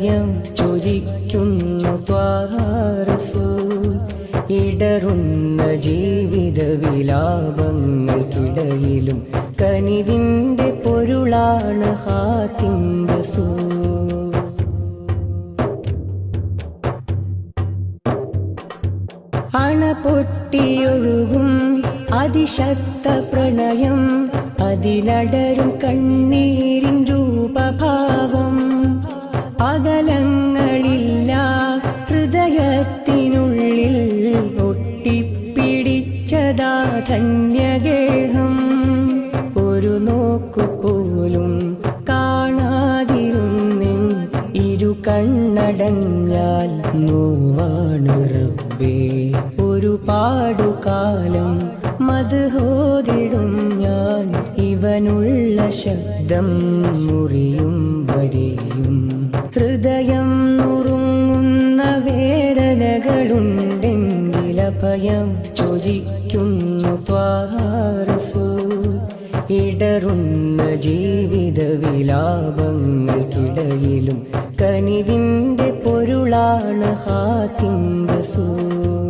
നീലഭയം ചൊരിക്കുന്നു ത്വാഹ റസൂൽ. ഇടറുന്ന ജീവിത വിലാപങ്ങൾക്കിടയിലും കനിവിൻ്റെ പൊരുളാണ് ഖാതിം റസൂൽ. അണ പൊട്ടിയൊഴുകും അതിശക്ത പ്രണയം, അതിലടരും കണ്ണീരിൻ രൂപഭാവം. അകലങ്ങളില്ല ഹൃദയത്തിനുള്ളിൽ ഒട്ടിപ്പിടിച്ചതാ ധന്യഗേഹം. ഒരു നോക്കുപോലും കാണാതിരുന്നിൻ ഇരു കണ്ണടഞ്ഞാൽ നോവാണ് റബ്ബേ. ഒരുപാടുകാലം മദ്ഹോദിടും ഞാൻ, ഇവനുള്ള ശബ്ദം മുറിയും വരെയും. ഹൃദയം നുറുങ്ങുന്ന വേദനകളുണ്ടെങ്കിൽ അഭയം ചൊരിക്കുന്നു ത്വാഹ റസൂൽ. ഇടറുന്ന ജീവിത വിലാപങ്ങൾക്കിടയിലും കനിവിൻ്റെ പൊരുളാണ് ഖാതിം റസൂൽ.